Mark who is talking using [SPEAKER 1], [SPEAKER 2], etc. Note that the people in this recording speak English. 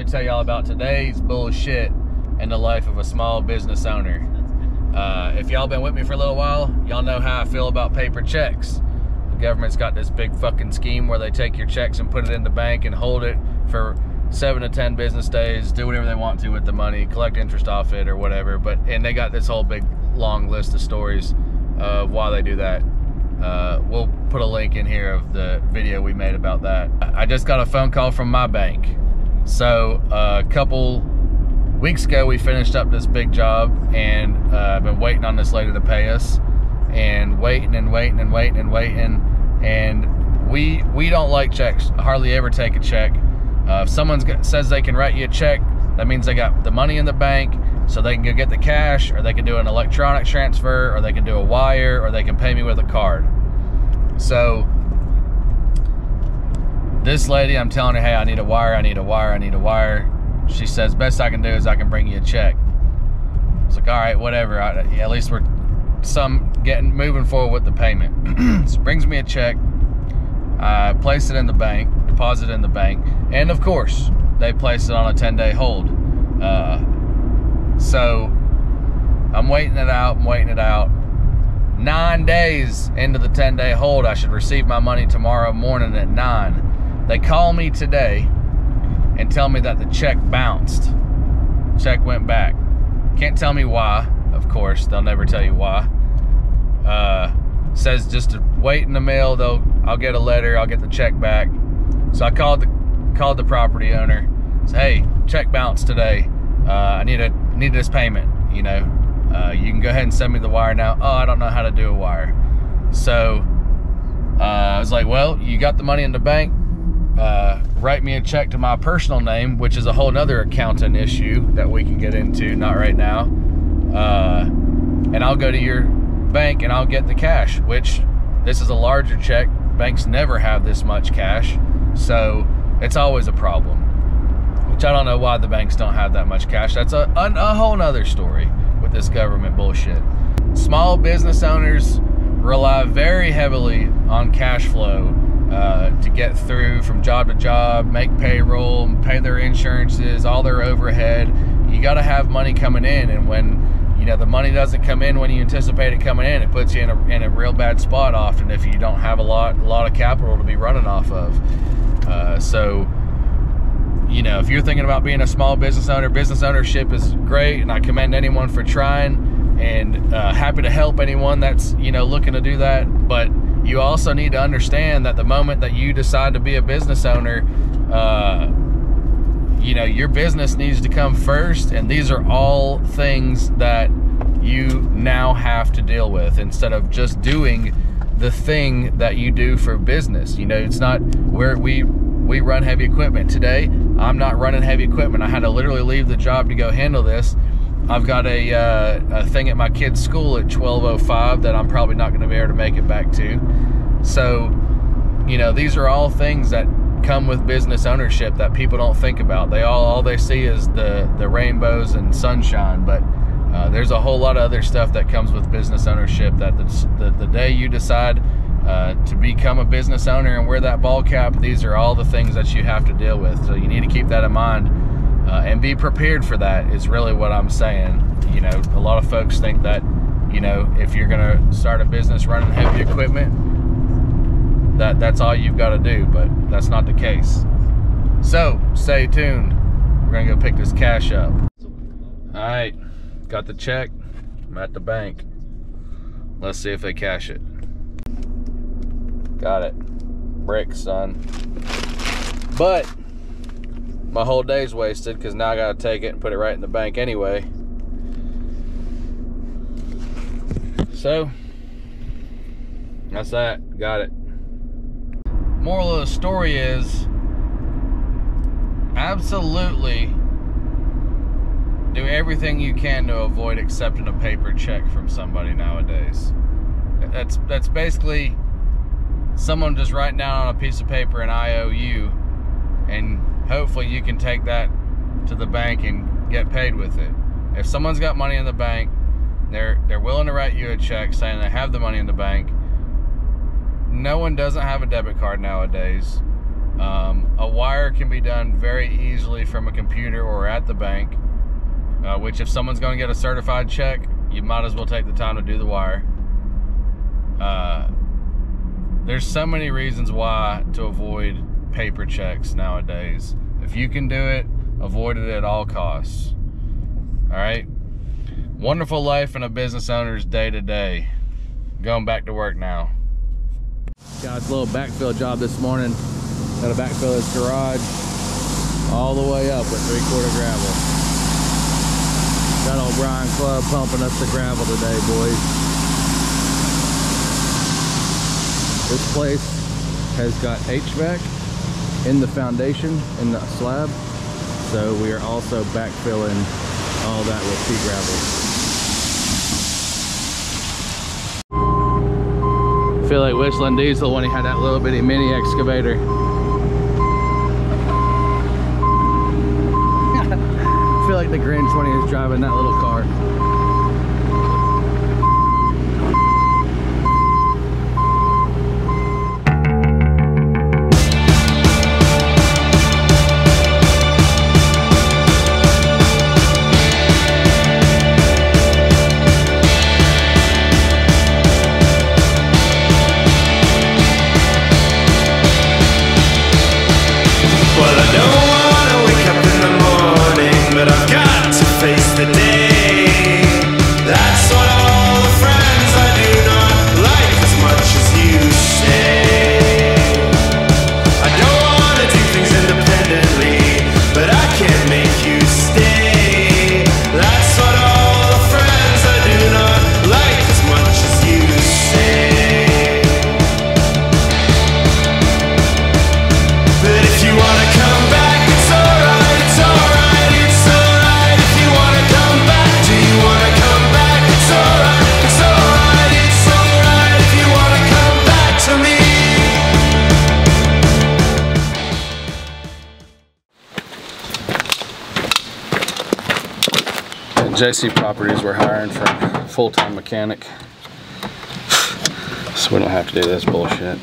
[SPEAKER 1] me tell y'all about today's bullshit in the life of a small business owner. If y'all been with me for a little while, y'all know how I feel about paper checks. The government's got this big fucking scheme where they take your checks and put it in the bank and hold it for 7 to 10 business days, do whatever they want to with the money, collect interest off it or whatever. And they got this whole big long list of stories of why they do that. We'll put a link in here of the video we made about that. I just got a phone call from my bank. So a couple weeks ago we finished up this big job, and I've been waiting on this lady to pay us, and waiting, and we don't like checks. Hardly ever take a check. If someone says they can write you a check, that means they got the money in the bank, so they can go get the cash, or they can do an electronic transfer, or they can do a wire, or they can pay me with a card. So this lady, I'm telling her, hey, I need a wire. She says, best I can do is I can bring you a check. It's like, all right, whatever. At least we're moving forward with the payment. So brings me a check. I place it in the bank, deposit it in the bank, and of course, they place it on a 10-day hold. So I'm waiting it out. 9 days into the 10-day hold, I should receive my money tomorrow morning at 9. They call me today and tell me that the check bounced. Check went back. Can't tell me why, of course. They'll never tell you why. Says just to wait in the mail. I'll get a letter. I'll get the check back. So I called the property owner. Said, hey, check bounced today. I need this payment. You can go ahead and send me the wire now. Oh, I don't know how to do a wire. So I was like, well, you got the money in the bank. Write me a check to my personal name, which is a whole nother accountant issue that we can get into, not right now. And I'll go to your bank and I'll get the cash, which this is a larger check. Banks never have this much cash, so it's always a problem, which I don't know why the banks don't have that much cash. That's a whole nother story with this government bullshit. Small business owners rely very heavily on cash flow to get through from job to job, make payroll, pay their insurances, all their overhead. You got to have money coming in, and when the money doesn't come in when you anticipate it coming in, it puts you in a real bad spot often if you don't have a lot of capital to be running off of. So if you're thinking about being a small business owner, business ownership is great, and I commend anyone for trying, and happy to help anyone that's looking to do that. But you also need to understand that the moment that you decide to be a business owner, your business needs to come first, and these are all things that you now have to deal with instead of just doing the thing that you do for business. It's not where we run heavy equipment. Today, I'm not running heavy equipment. I had to literally leave the job to go handle this. I've got a thing at my kid's school at 12:05 that I'm probably not going to be able to make it back to. So, these are all things that come with business ownership that people don't think about. All they see is the rainbows and sunshine, but there's a whole lot of other stuff that comes with business ownership. That the day you decide to become a business owner and wear that ball cap, these are all the things that you have to deal with. So you need to keep that in mind and be prepared for that. Is really what I'm saying. A lot of folks think that if you're gonna start a business running heavy equipment, that's all you've got to do, but that's not the case. So stay tuned. We're gonna go pick this cash up. All right, got the check. I'm at the bank. Let's see if they cash it. Got it. Bricks, son. But my whole day's wasted because now I gotta take it and put it right in the bank anyway. So that's that. Got it. Moral of the story is absolutely do everything you can to avoid accepting a paper check from somebody nowadays. That's basically someone just writing down on a piece of paper an IOU, and hopefully you can take that to the bank and get paid with it. If someone's got money in the bank, they're willing to write you a check saying they have the money in the bank. No one doesn't have a debit card nowadays. A wire can be done very easily from a computer or at the bank, which if someone's going to get a certified check, you might as well take the time to do the wire. There's so many reasons why to avoid paper checks nowadays. If you can do it, avoid it at all costs. All right? Wonderful life in a business owner's day to day. Going back to work now. Got a little backfill job this morning. Got to backfill his garage all the way up with 3/4 gravel. Got old Brian Club pumping us the gravel today, boys. This place has got HVAC in the foundation, in the slab. So we are also backfilling all that with pea gravel. I feel like whistling Diesel when he had that little bitty mini excavator. I feel like the Grinch when he was driving that little car. JC Properties, we're hiring for a full-time mechanic, so we don't have to do this bullshit.